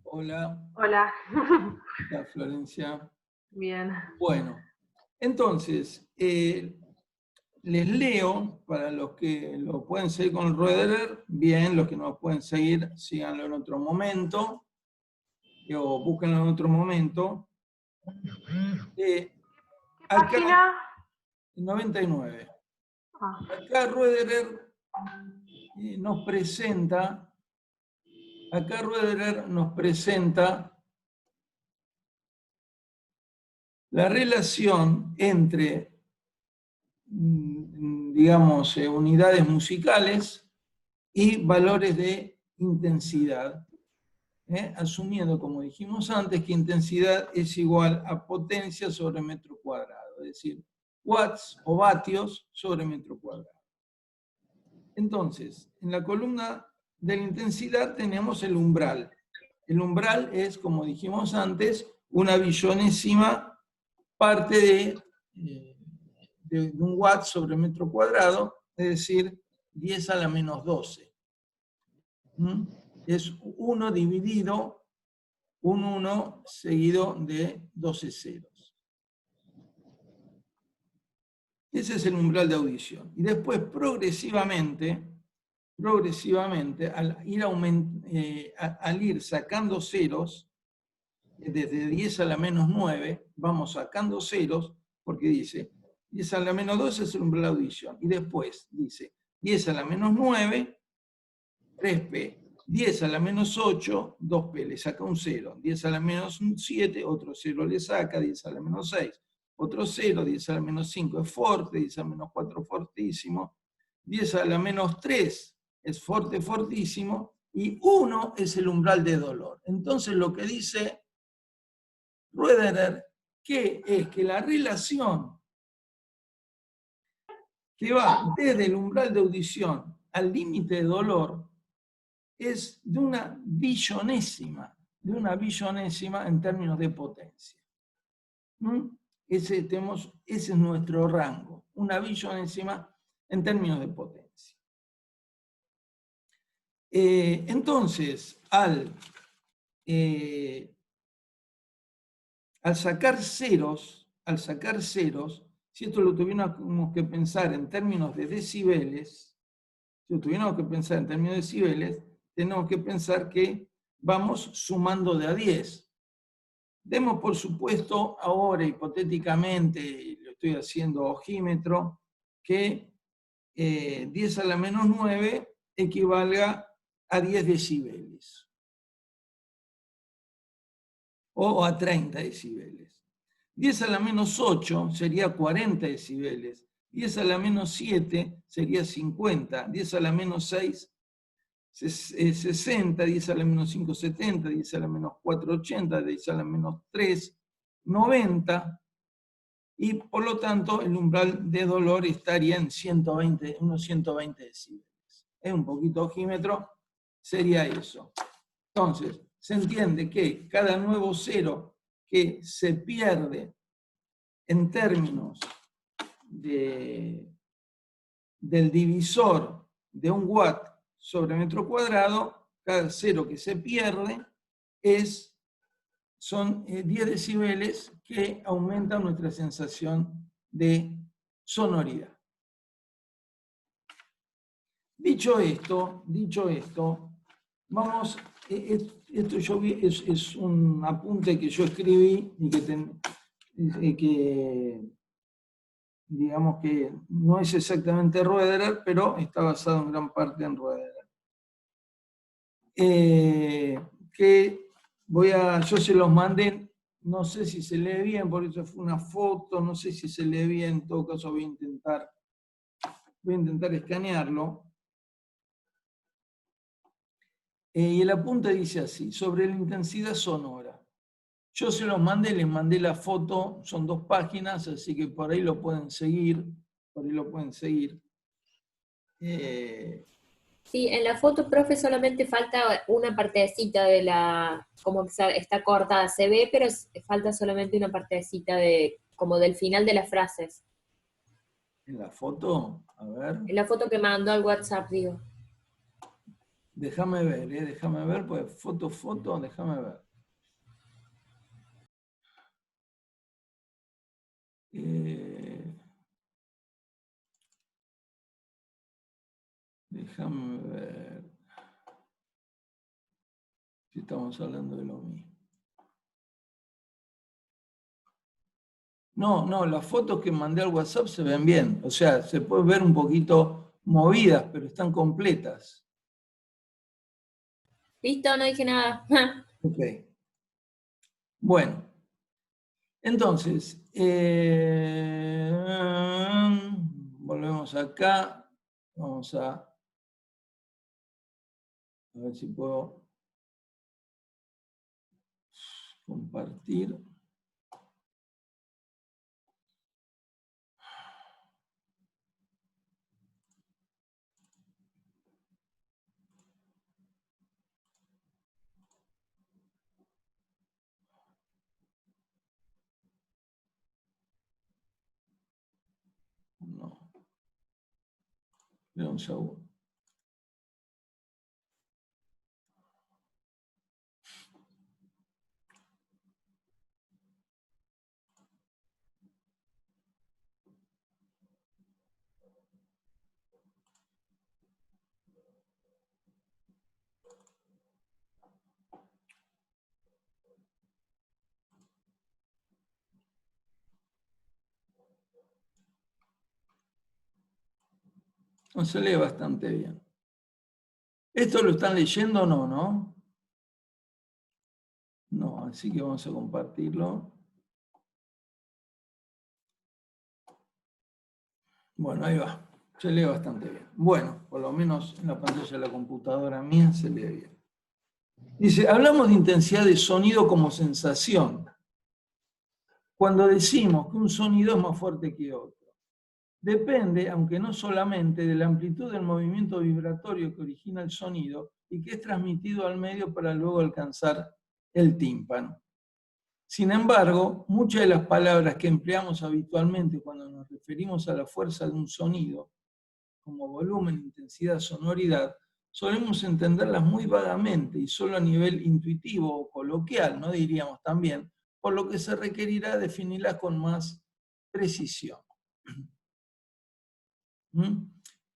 Hola, Hola. hola Florencia. Bien. Bueno, entonces, les leo, para los que lo pueden seguir con el Roederer, bien, los que no lo pueden seguir, síganlo en otro momento, o búsquenlo en otro momento. ¿Qué Acá, página? 99. Ah, Acá Roederer nos presenta, la relación entre, digamos, unidades musicales y valores de intensidad, asumiendo, como dijimos antes, que intensidad es igual a potencia sobre metro cuadrado, es decir, watts o vatios sobre metro cuadrado. Entonces, en la columna de la intensidad tenemos el umbral. El umbral es, como dijimos antes, una billonésima parte de un watt sobre metro cuadrado, es decir, 10 a la menos 12. Es 1 dividido, un 1 seguido de 12 ceros. Ese es el umbral de audición. Y después, progresivamente, al ir sacando ceros, desde 10 a la menos 9, vamos sacando ceros, porque dice 10 a la menos 12 es el umbral de audición. Y después dice 10 a la menos 9, 3P. 10 a la menos 8, 2P, le saca un 0. 10 a la menos 7, otro 0 le saca. 10 a la menos 6, otro 0. 10 a la menos 5 es forte. 10 a la menos 4 fortísimo. 10 a la menos 3 es forte, fortísimo. Y 1 es el umbral de dolor. Entonces lo que dice Roederer, que es que la relación que va desde el umbral de audición al límite de dolor es de una billonésima en términos de potencia. Ese es nuestro rango, una billonésima en términos de potencia. Entonces, al sacar ceros, si esto lo tuviéramos que pensar en términos de decibeles, tenemos que pensar que vamos sumando de a 10. Demos por supuesto ahora, hipotéticamente, lo estoy haciendo ojímetro, que 10 a la menos 9 equivalga a 10 decibeles. O a 30 decibeles. 10 a la menos 8 sería 40 decibeles. 10 a la menos 7 sería 50. 10 a la menos 6, 60. 10 a la menos 5, 70. 10 a la menos 4, 80. 10 a la menos 3, 90. Y por lo tanto el umbral de dolor estaría en unos 120 decibeles. Es un poquito ojímetro, sería eso. Entonces, se entiende que cada nuevo cero que se pierde en términos del divisor de un watt sobre metro cuadrado, cada cero que se pierde son 10 decibeles que aumentan nuestra sensación de sonoridad. Dicho esto, vamos, esto es un apunte que yo escribí y que digamos que no es exactamente Roederer, pero está basado en gran parte en Roederer. Yo se los mandé, no sé si se lee bien, por eso fue una foto, no sé si se lee bien, en todo caso voy a intentar escanearlo. Y el apunte dice así, sobre la intensidad sonora. Yo se los mandé, les mandé la foto, son 2 páginas, así que por ahí lo pueden seguir. Sí, en la foto, profe, solamente falta una partecita de como que está cortada, se ve, pero falta solamente una partecita como del final de las frases. En la foto, a ver. En la foto que mandó al WhatsApp, digo. Déjame ver, pues foto, déjame ver. Déjame ver si estamos hablando de lo mismo. No, las fotos que mandé al WhatsApp se ven bien. O sea, se puede ver un poquito movidas, pero están completas. Listo, no dije nada. Ok. Bueno, entonces, volvemos acá. Vamos a ver si puedo compartir. No. Espera un segundo. No, se lee bastante bien. ¿Esto lo están leyendo o no, no? No, así que vamos a compartirlo. Bueno, ahí va. Se lee bastante bien. Bueno, por lo menos en la pantalla de la computadora mía se lee bien. Dice, hablamos de intensidad de sonido como sensación. Cuando decimos que un sonido es más fuerte que otro. Depende, aunque no solamente, de la amplitud del movimiento vibratorio que origina el sonido y que es transmitido al medio para luego alcanzar el tímpano. Sin embargo, muchas de las palabras que empleamos habitualmente cuando nos referimos a la fuerza de un sonido, como volumen, intensidad, sonoridad, solemos entenderlas muy vagamente y solo a nivel intuitivo o coloquial, ¿no? Diríamos también, por lo que se requerirá definirlas con más precisión.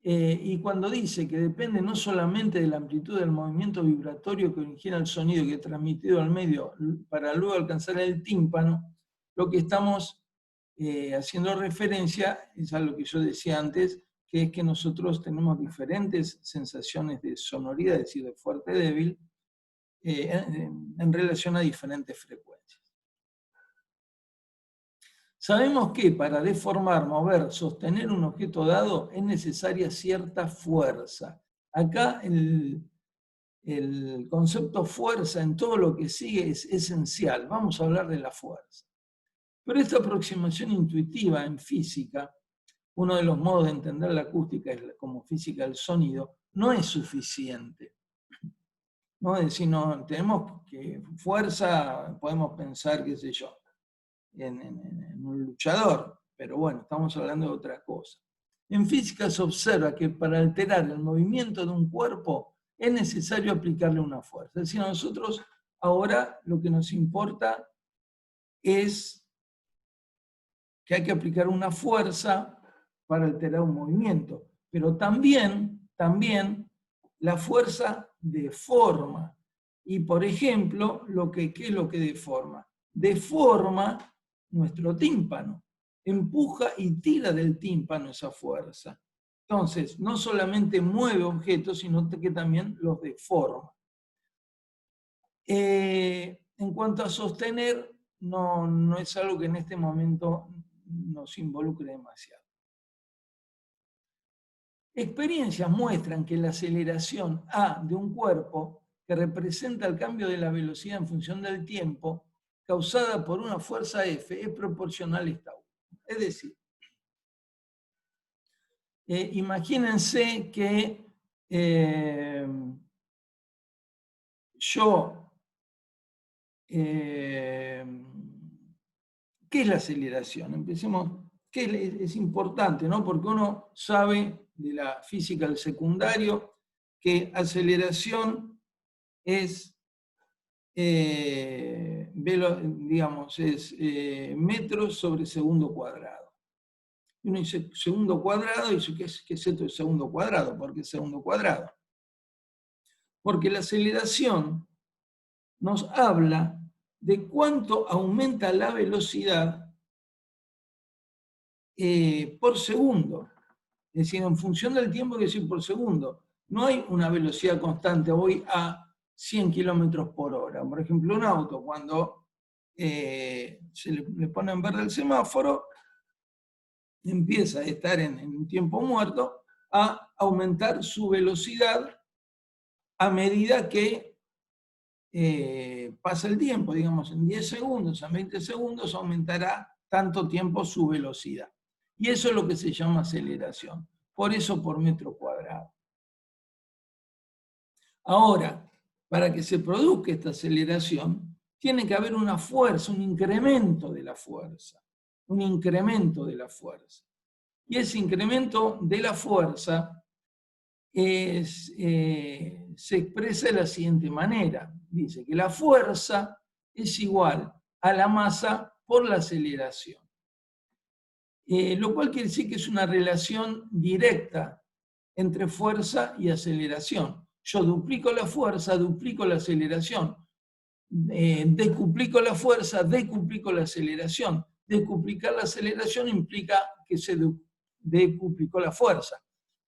Y cuando dice que depende no solamente de la amplitud del movimiento vibratorio que origina el sonido que es transmitido al medio para luego alcanzar el tímpano, lo que estamos haciendo referencia es a lo que yo decía antes, que es que nosotros tenemos diferentes sensaciones de sonoridad, es decir, de fuerte débil, en relación a diferentes frecuencias. Sabemos que para deformar, mover, sostener un objeto dado es necesaria cierta fuerza. Acá el concepto fuerza en todo lo que sigue es esencial. Vamos a hablar de la fuerza. Pero esta aproximación intuitiva en física, uno de los modos de entender la acústica es como física del sonido, no es suficiente. ¿No? Es decir, no, tenemos que fuerza, podemos pensar, qué sé yo, en un luchador, pero bueno, estamos hablando de otra cosa. En física se observa que para alterar el movimiento de un cuerpo es necesario aplicarle una fuerza. Es decir, a nosotros ahora lo que nos importa es que hay que aplicar una fuerza para alterar un movimiento, pero también la fuerza deforma. Y por ejemplo, ¿qué es lo que deforma? Deforma nuestro tímpano, empuja y tira del tímpano esa fuerza. Entonces, no solamente mueve objetos, sino que también los deforma. En cuanto a sostener, no es algo que en este momento nos involucre demasiado. Experiencias muestran que la aceleración A de un cuerpo, que representa el cambio de la velocidad en función del tiempo, causada por una fuerza F, es proporcional a esta U. Es decir, imagínense que ¿qué es la aceleración? Empecemos, ¿qué es importante, ¿no? Porque uno sabe de la física del secundario que aceleración es, digamos, es metros sobre segundo cuadrado. Y uno dice segundo cuadrado, y dice, ¿qué es esto de segundo cuadrado? ¿Por qué segundo cuadrado? Porque la aceleración nos habla de cuánto aumenta la velocidad por segundo. Es decir, en función del tiempo, que decir por segundo. No hay una velocidad constante, voy a 100 kilómetros por hora. Por ejemplo, un auto, cuando se le pone en verde el semáforo, empieza a estar en un tiempo muerto, a aumentar su velocidad a medida que pasa el tiempo. Digamos, en 10 segundos, en 20 segundos, aumentará tanto tiempo su velocidad. Y eso es lo que se llama aceleración. Por eso por metro cuadrado. Ahora, para que se produzca esta aceleración, tiene que haber una fuerza, un incremento de la fuerza. Un incremento de la fuerza. Y ese incremento de la fuerza se expresa de la siguiente manera. Dice que la fuerza es igual a la masa por la aceleración. Lo cual quiere decir que es una relación directa entre fuerza y aceleración. Yo duplico la fuerza, duplico la aceleración. Decuplico la fuerza, decuplico la aceleración. Decuplicar la aceleración implica que se decuplicó la fuerza.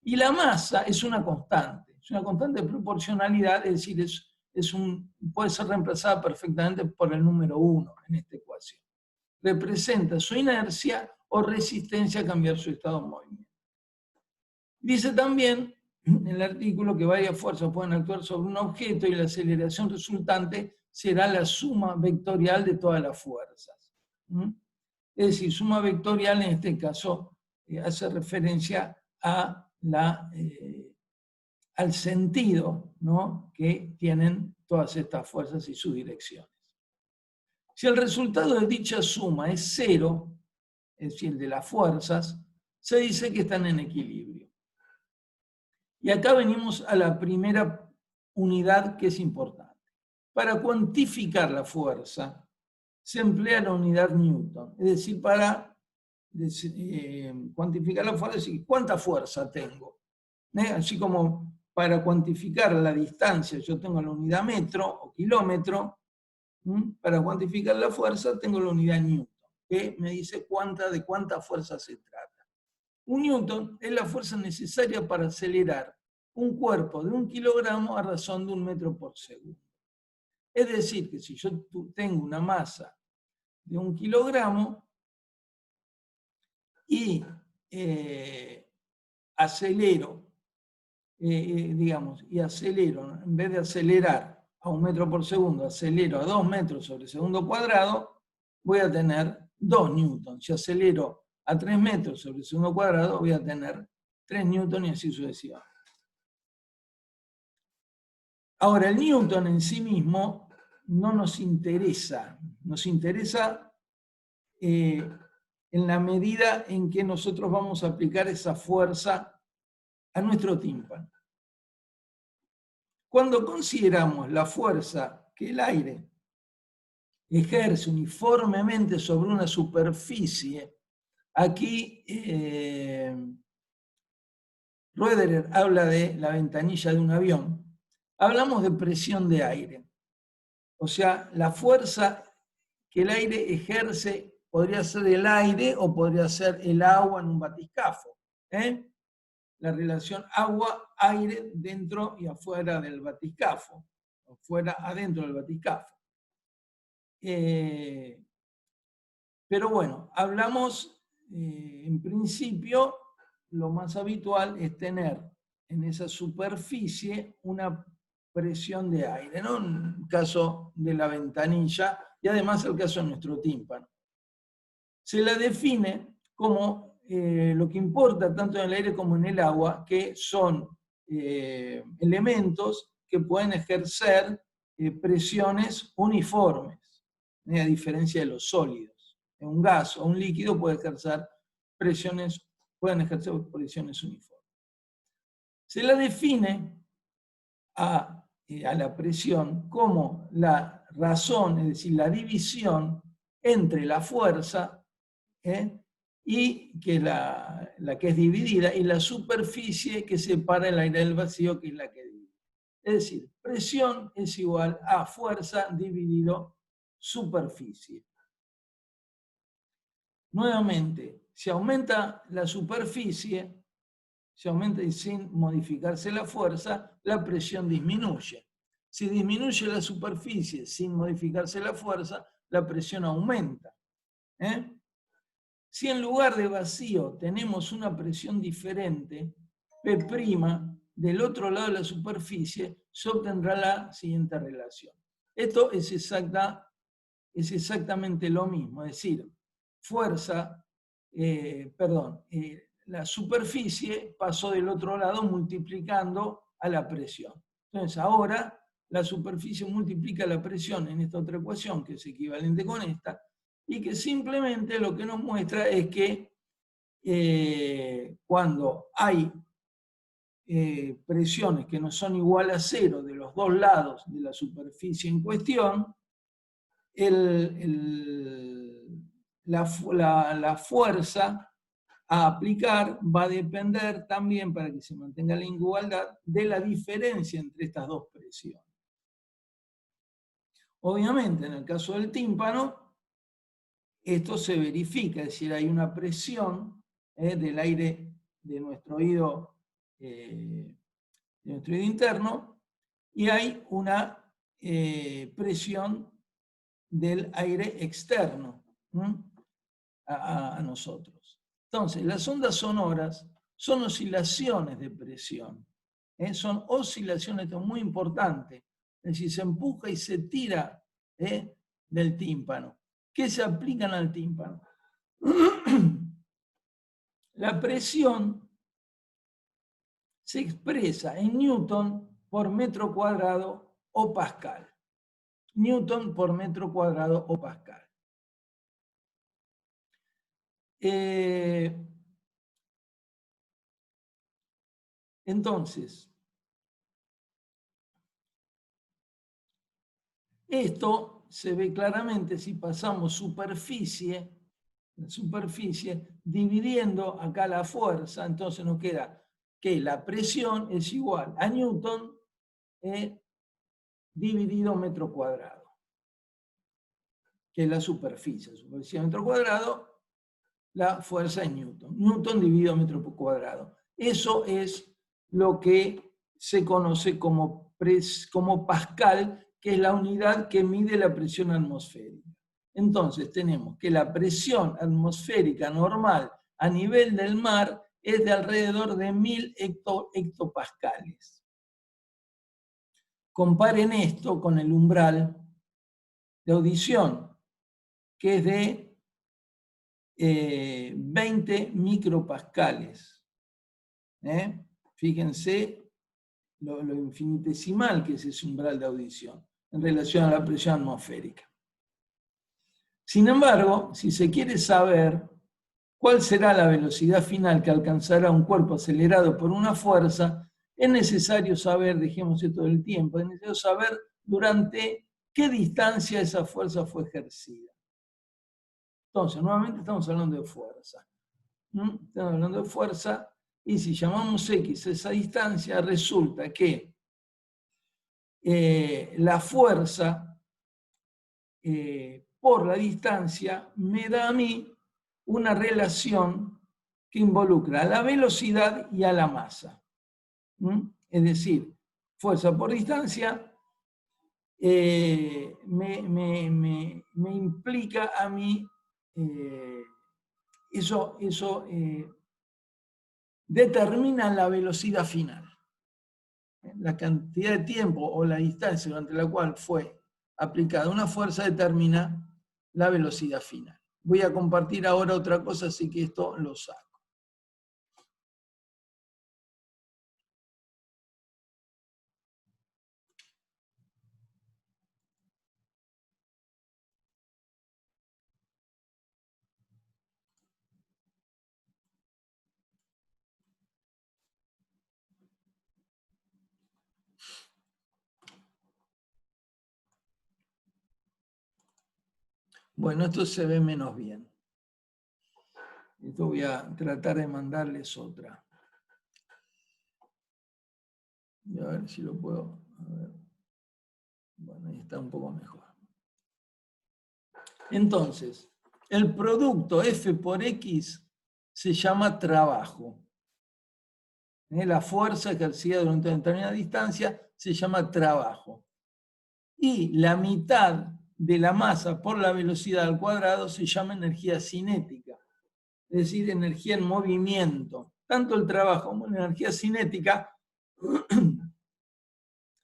Y la masa es una constante de proporcionalidad, es decir, puede ser reemplazada perfectamente por el número 1 en esta ecuación. Representa su inercia o resistencia a cambiar su estado de movimiento. Dice también en el artículo que varias fuerzas pueden actuar sobre un objeto y la aceleración resultante será la suma vectorial de todas las fuerzas. Es decir, suma vectorial en este caso hace referencia a al sentido, ¿no?, que tienen todas estas fuerzas y sus direcciones. Si el resultado de dicha suma es 0, es decir, el de las fuerzas, se dice que están en equilibrio. Y acá venimos a la primera unidad que es importante. Para cuantificar la fuerza se emplea la unidad Newton, es decir, para cuantificar la fuerza, es decir, ¿cuánta fuerza tengo? Así como para cuantificar la distancia yo tengo la unidad metro o kilómetro, para cuantificar la fuerza tengo la unidad Newton, que me dice de cuánta fuerza se trata. Un Newton es la fuerza necesaria para acelerar un cuerpo de 1 kilogramo a razón de 1 metro por segundo. Es decir, que si yo tengo una masa de 1 kilogramo y acelero, en vez de acelerar a 1 metro por segundo, acelero a 2 metros sobre segundo cuadrado, voy a tener 2 newtons. Si acelero a 3 metros sobre segundo cuadrado, voy a tener 3 newtons y así sucesivamente. Ahora, el newton en sí mismo no nos interesa. Nos interesa en la medida en que nosotros vamos a aplicar esa fuerza a nuestro tímpano. Cuando consideramos la fuerza que el aire ejerce uniformemente sobre una superficie, aquí Roederer habla de la ventanilla de un avión, hablamos de presión de aire. O sea, la fuerza que el aire ejerce podría ser el aire o podría ser el agua en un batiscafo. La relación agua-aire dentro y afuera del batiscafo, o adentro del batiscafo. Pero bueno, hablamos, en principio, lo más habitual es tener en esa superficie una presión de aire, ¿no? En el caso de la ventanilla y además el caso de nuestro tímpano. Se la define como lo que importa tanto en el aire como en el agua, que son elementos que pueden ejercer presiones uniformes, a diferencia de los sólidos. Un gas o un líquido pueden ejercer presiones uniformes. Se la define a la presión como la razón, es decir, la división entre la fuerza, y que es la que es dividida, y la superficie que separa el aire del vacío, que es la que divide. Es decir, presión es igual a fuerza dividido superficie. Nuevamente, si aumenta la superficie, se aumenta y sin modificarse la fuerza, la presión disminuye. Si disminuye la superficie sin modificarse la fuerza, la presión aumenta. Si en lugar de vacío tenemos una presión diferente, P' del otro lado de la superficie, se obtendrá la siguiente relación. Esto es exactamente lo mismo, es decir, fuerza, la superficie pasó del otro lado multiplicando a la presión. Entonces ahora la superficie multiplica la presión en esta otra ecuación, que es equivalente con esta, y que simplemente lo que nos muestra es que cuando hay presiones que no son igual a cero de los dos lados de la superficie en cuestión, la fuerza a aplicar va a depender también, para que se mantenga la igualdad, de la diferencia entre estas dos presiones. Obviamente, en el caso del tímpano, esto se verifica, es decir, hay una presión del aire de nuestro oído interno, y hay una presión del aire externo a nosotros. Entonces, las ondas sonoras son oscilaciones de presión, son oscilaciones, esto es muy importante, es decir, se empuja y se tira del tímpano. ¿Qué se aplican al tímpano? La presión se expresa en Newton por metro cuadrado o Pascal. Newton por metro cuadrado o Pascal. Entonces, esto se ve claramente si pasamos superficie dividiendo acá la fuerza, entonces nos queda que la presión es igual a Newton dividido metro cuadrado, que es la superficie metro cuadrado, la fuerza es Newton. Newton dividido metro cuadrado. Eso es lo que se conoce como Pascal, que es la unidad que mide la presión atmosférica. Entonces tenemos que la presión atmosférica normal a nivel del mar es de alrededor de 1000 hectopascales. Comparen esto con el umbral de audición, que es de 20 micropascales. Fíjense lo infinitesimal que es ese umbral de audición en relación a la presión atmosférica. Sin embargo, si se quiere saber cuál será la velocidad final que alcanzará un cuerpo acelerado por una fuerza, es necesario saber, dejemos esto del tiempo, es necesario saber durante qué distancia esa fuerza fue ejercida. Entonces, nuevamente estamos hablando de fuerza. Estamos hablando de fuerza, y si llamamos X a esa distancia, resulta que la fuerza por la distancia me da a mí una relación que involucra a la velocidad y a la masa. Es decir, fuerza por distancia me implica a mí, eso determina la velocidad final. La cantidad de tiempo o la distancia durante la cual fue aplicada una fuerza determina la velocidad final. Voy a compartir ahora otra cosa, así que esto lo saco. Bueno, esto se ve menos bien. Esto voy a tratar de mandarles otra. Voy a ver si lo puedo. A ver. Bueno, ahí está un poco mejor. Entonces, el producto F por X se llama trabajo. La fuerza ejercida durante una determinada distancia se llama trabajo. Y la mitad de la masa por la velocidad al cuadrado se llama energía cinética, es decir, energía en movimiento. Tanto el trabajo como la energía cinética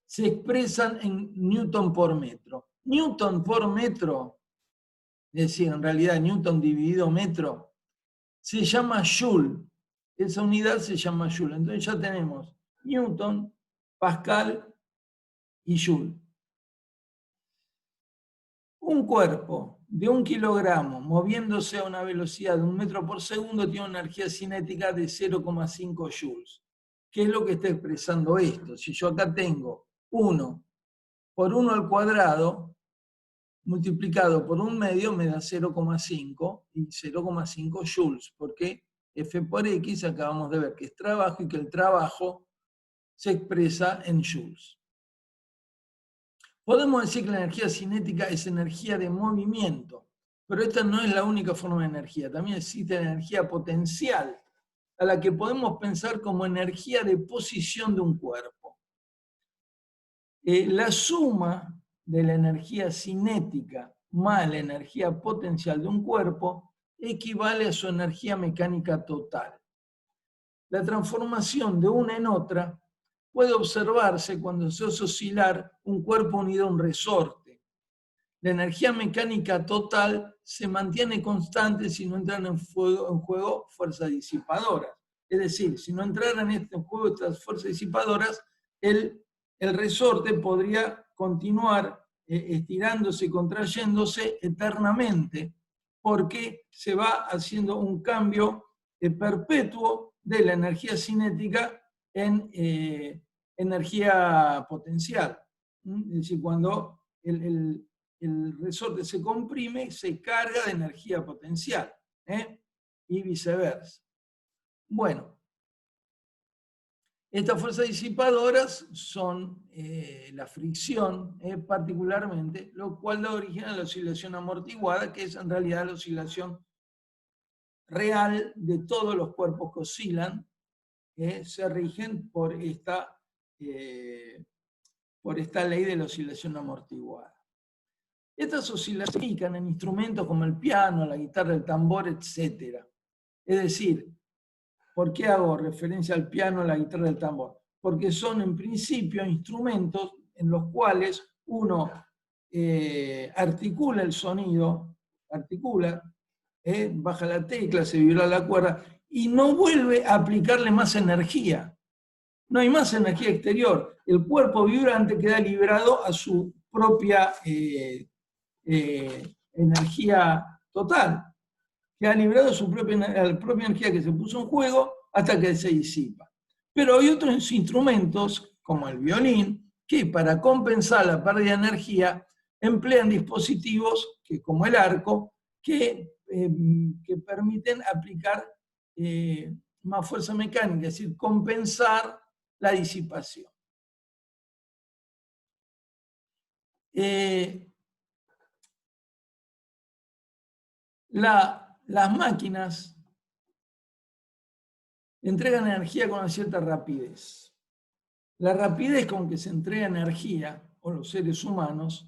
se expresan en Newton por metro. Newton por metro, es decir, en realidad Newton dividido metro, se llama Joule. Esa unidad se llama Joule. Entonces ya tenemos Newton, Pascal y Joule. Un cuerpo de 1 kilogramo moviéndose a una velocidad de 1 metro por segundo tiene una energía cinética de 0,5 joules. ¿Qué es lo que está expresando esto? Si yo acá tengo 1 por 1 al cuadrado, multiplicado por 1/2 me da 0,5 y 0,5 joules, porque F por X acabamos de ver que es trabajo y que el trabajo se expresa en joules. Podemos decir que la energía cinética es energía de movimiento, pero esta no es la única forma de energía. También existe la energía potencial, a la que podemos pensar como energía de posición de un cuerpo. La suma de la energía cinética más la energía potencial de un cuerpo equivale a su energía mecánica total. La transformación de una en otra puede observarse cuando se hace oscilar un cuerpo unido a un resorte. La energía mecánica total se mantiene constante si no entran en juego fuerzas disipadoras. Es decir, si no entraran en juego estas fuerzas disipadoras, el resorte podría continuar estirándose y contrayéndose eternamente, porque se va haciendo un cambio perpetuo de la energía cinética en energía potencial. Es decir, cuando el resorte se comprime, se carga de energía potencial, y viceversa. Bueno, estas fuerzas disipadoras son la fricción, particularmente, lo cual da origen a la oscilación amortiguada, que es en realidad la oscilación real de todos los cuerpos que oscilan, se rigen por esta ley de la oscilación amortiguada. Estas oscilaciones se aplican en instrumentos como el piano, la guitarra, el tambor, etc. Es decir, ¿por qué hago referencia al piano, la guitarra y el tambor? Porque son en principio instrumentos en los cuales uno articula el sonido, baja la tecla, se vibra la cuerda, y no vuelve a aplicarle más energía. No hay más energía exterior. El cuerpo vibrante queda liberado a su propia energía total. Queda liberado a su propia energía que se puso en juego hasta que se disipa. Pero hay otros instrumentos, como el violín, que para compensar la pérdida de energía emplean dispositivos, como el arco, que permiten aplicar más fuerza mecánica, es decir, compensar la disipación. Las máquinas entregan energía con una cierta rapidez. La rapidez con que se entrega energía, o los seres humanos,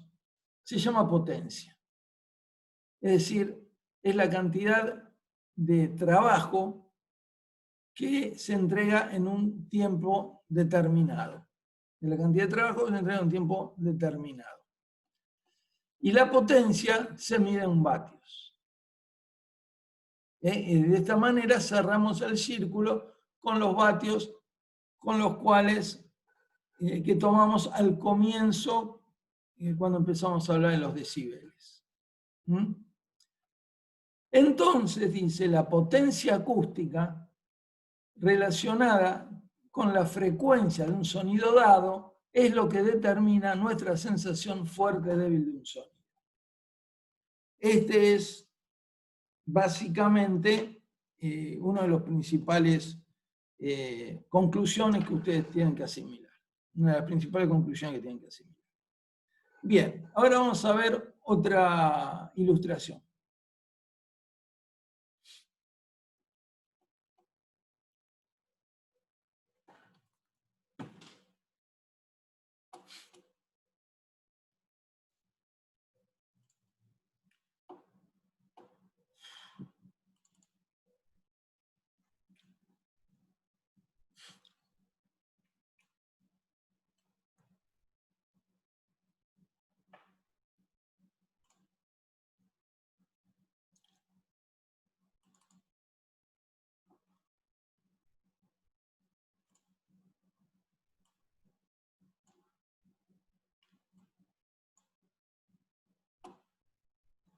se llama potencia. Es decir, es la cantidad de trabajo que se entrega en un tiempo determinado. Es la cantidad de trabajo que se entrega en un tiempo determinado. Y la potencia se mide en vatios. De esta manera cerramos el círculo con los vatios con los cuales que tomamos al comienzo cuando empezamos a hablar de los decibeles. Entonces, dice, la potencia acústica relacionada con la frecuencia de un sonido dado es lo que determina nuestra sensación fuerte o débil de un sonido. este es básicamente uno de los principales conclusiones que ustedes tienen que asimilar. Una de las principales conclusiones que tienen que asimilar. Bien, ahora vamos a ver otra ilustración.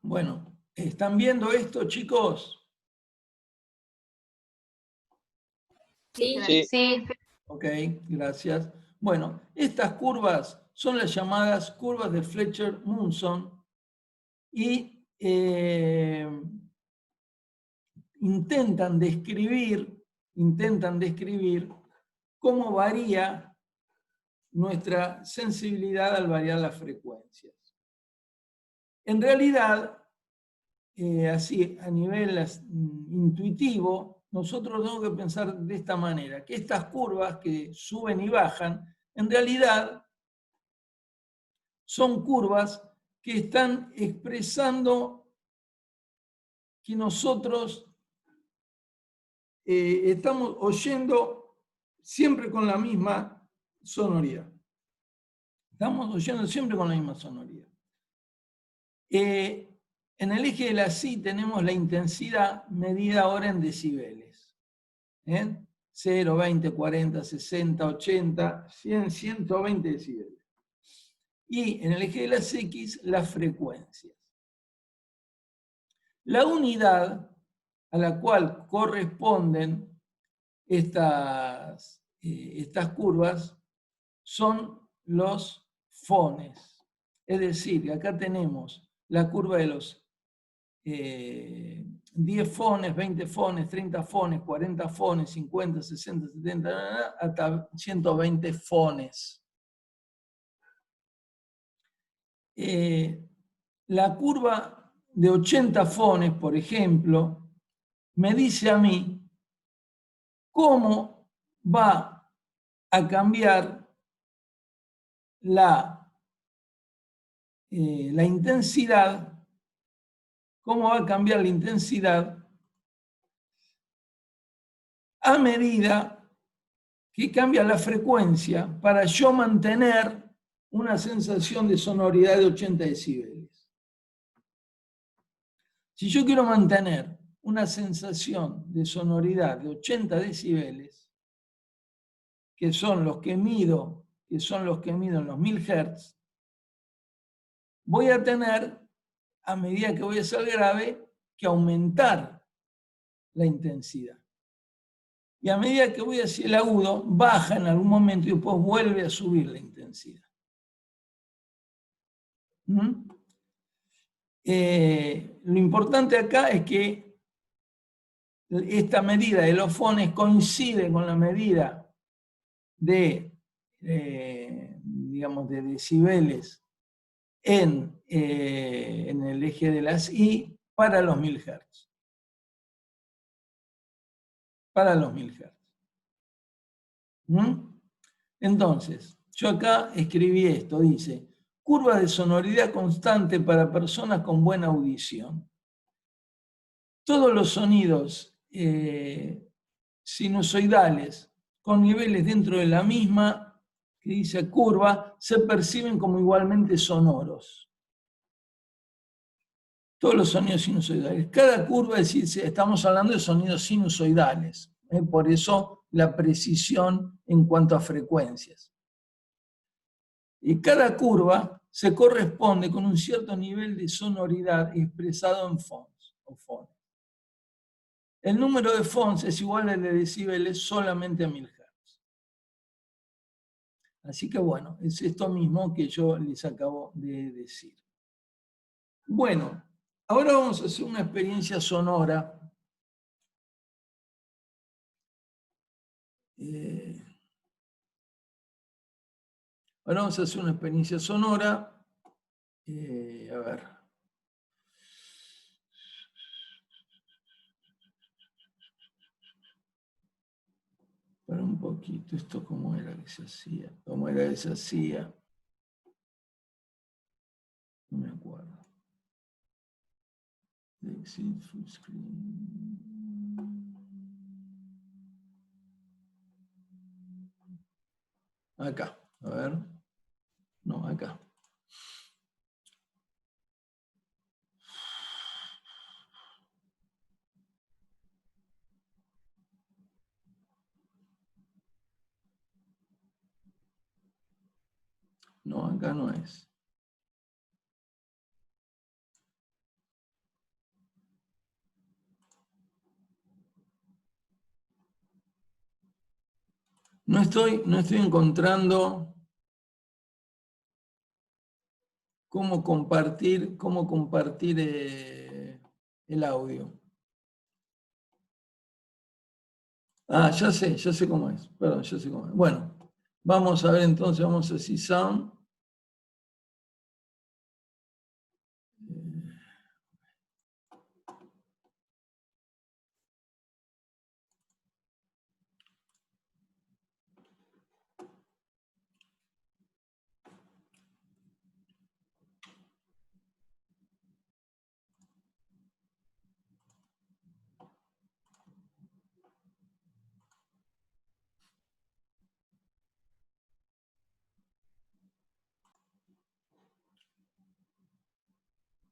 Bueno, ¿están viendo esto, chicos? Sí, Sí. Sí, Ok, gracias. Bueno, estas curvas son las llamadas curvas de Fletcher-Munson y intentan describir cómo varía nuestra sensibilidad al variar las frecuencias. En realidad, así a nivel intuitivo, nosotros tenemos que pensar de esta manera, que estas curvas que suben y bajan, en realidad son curvas que están expresando que nosotros estamos oyendo siempre con la misma sonoridad. Estamos oyendo siempre con la misma sonoridad. En el eje de la SI tenemos la intensidad medida ahora en decibeles. 0, 20, 40, 60, 80, 100, 120 decibeles. Y en el eje de las X, las frecuencias. La unidad a la cual corresponden estas curvas son los fones. Es decir, acá tenemos la curva de los 10 fones, 20 fones, 30 fones, 40 fones, 50, 60, 70, hasta 120 fones. La curva de 80 fones, por ejemplo, me dice a mí cómo va a cambiar la intensidad, cómo va a cambiar la intensidad a medida que cambia la frecuencia para yo mantener una sensación de sonoridad de 80 decibeles. Si yo quiero mantener una sensación de sonoridad de 80 decibeles, que son los que mido en los 1000 Hz, voy a tener, a medida que voy a ser grave, que aumentar la intensidad. Y a medida que voy hacia el agudo, baja en algún momento y después vuelve a subir la intensidad. Lo importante acá es que esta medida de los fones coincide con la medida de, digamos, de decibeles en el eje de las I para los 1000 Hz. Para los 1000 Hz. Entonces, yo acá escribí esto, dice, curva de sonoridad constante para personas con buena audición. Todos los sonidos sinusoidales con niveles dentro de la misma, que dice curva, se perciben como igualmente sonoros. Todos los sonidos sinusoidales. Cada curva, es decir, estamos hablando de sonidos sinusoidales. Por eso la precisión en cuanto a frecuencias. Y cada curva se corresponde con un cierto nivel de sonoridad expresado en fones o fones. El número de fones es igual al de decibeles solamente a 1000 Hz. Así que bueno, es esto mismo que yo les acabo de decir. Bueno, Ahora vamos a hacer una experiencia sonora. Ahora vamos a hacer una experiencia sonora. A ver. Para un poquito, esto cómo era que se hacía. ¿Cómo era que se hacía? No me acuerdo. Exit full screen. Acá, a ver. No, acá. No, acá no es. No estoy encontrando cómo compartir el audio. Ah, ya sé cómo es. Perdón, ya sé cómo es. Bueno, vamos a ver entonces, vamos a decir sound.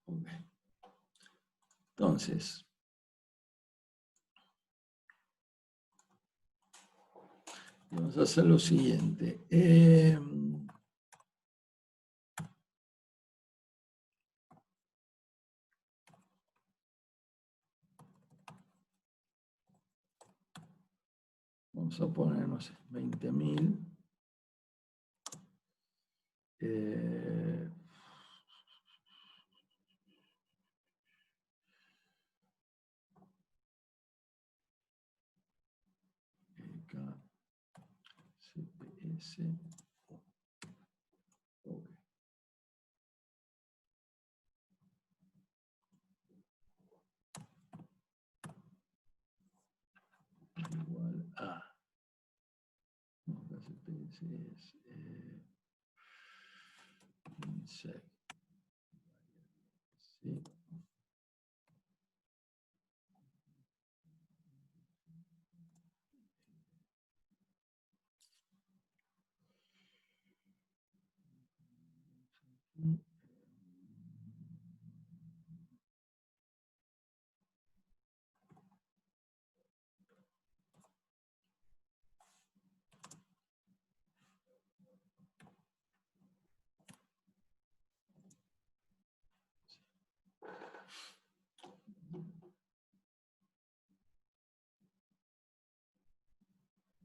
Ok. Entonces, vamos a hacer lo siguiente. Vamos a poner, no sé, 20.000. CPS. Ok. Igual a. No, acá CPS es. Insect. Sí.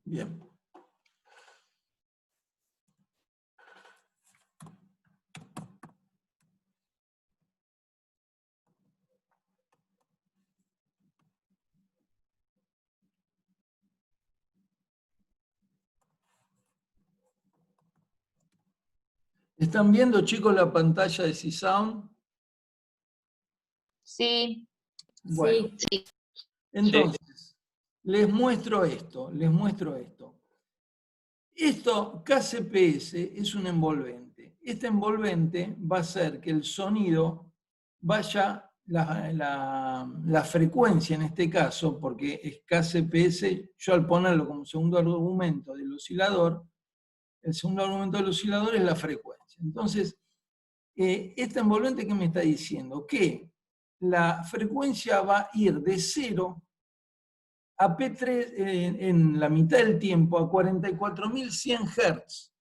Bien. ¿Están viendo, chicos, la pantalla de C-Sound? Sí. Bueno, Sí. entonces, les muestro esto. Esto, KCPS, es un envolvente. Este envolvente va a hacer que el sonido vaya, la frecuencia en este caso, porque es KCPS, yo al ponerlo como segundo argumento del oscilador, el segundo argumento del oscilador es la frecuencia. Entonces, este envolvente, ¿qué me está diciendo? Que la frecuencia va a ir de 0 a P3 en la mitad del tiempo a 44.100 Hz.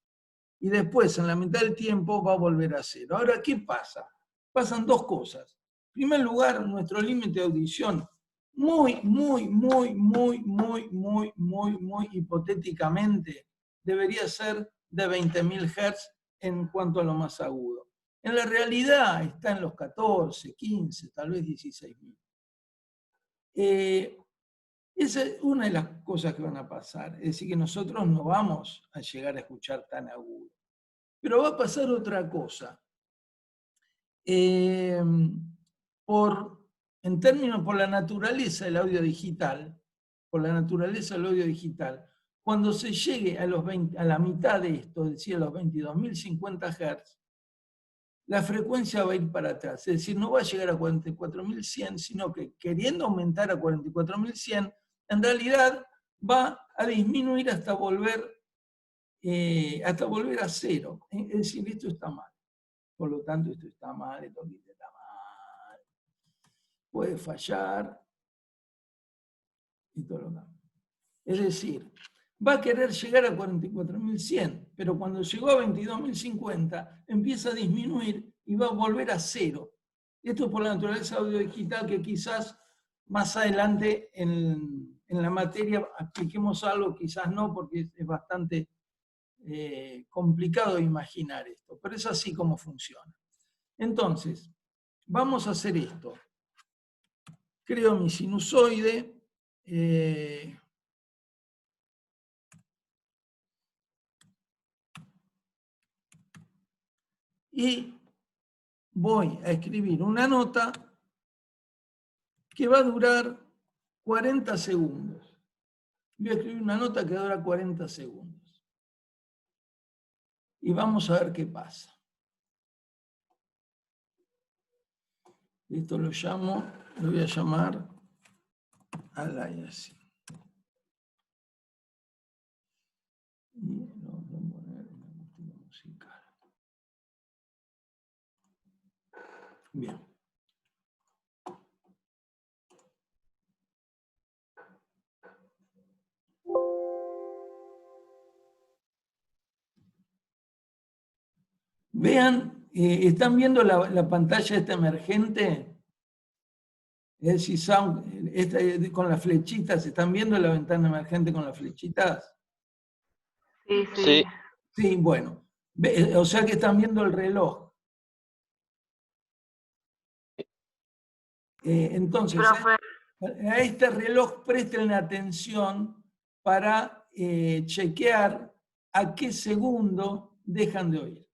Y después, en la mitad del tiempo, va a volver a 0. Ahora, ¿qué pasa? Pasan dos cosas. En primer lugar, nuestro límite de audición, muy hipotéticamente, debería ser de 20.000 Hz en cuanto a lo más agudo. En la realidad está en los 14, 15, tal vez 16.000. Esa es una de las cosas que van a pasar. Es decir, que nosotros no vamos a llegar a escuchar tan agudo. Pero va a pasar otra cosa. En términos por la naturaleza del audio digital, cuando se llegue a la mitad de esto, es decir, a los 22.050 Hz, la frecuencia va a ir para atrás. Es decir, no va a llegar a 44.100, sino que queriendo aumentar a 44.100, en realidad va a disminuir hasta volver a cero. Es decir, esto está mal. Por lo tanto, esto está mal, esto está mal. Puede fallar. Y todo lo demás. Es decir, va a querer llegar a 44.100, pero cuando llegó a 22.050, empieza a disminuir y va a volver a cero. Esto es por la naturaleza audiodigital, que quizás más adelante en la materia expliquemos algo, quizás no, porque es bastante complicado de imaginar esto, pero es así como funciona. Entonces, vamos a hacer esto. Creo mi sinusoide. Y voy a escribir una nota que va a durar 40 segundos. Voy a escribir una nota que dura 40 segundos. Y vamos a ver qué pasa. Esto lo voy a llamar al aire así. Y lo vamos a poner en la música musical. Bien. Vean, ¿están viendo la pantalla esta emergente? Es decir, con las flechitas, ¿están viendo la ventana emergente con las flechitas? Sí, sí. Sí. Sí, bueno. O sea que están viendo el reloj. Entonces, Profe, a este reloj presten atención para chequear a qué segundo dejan de oír.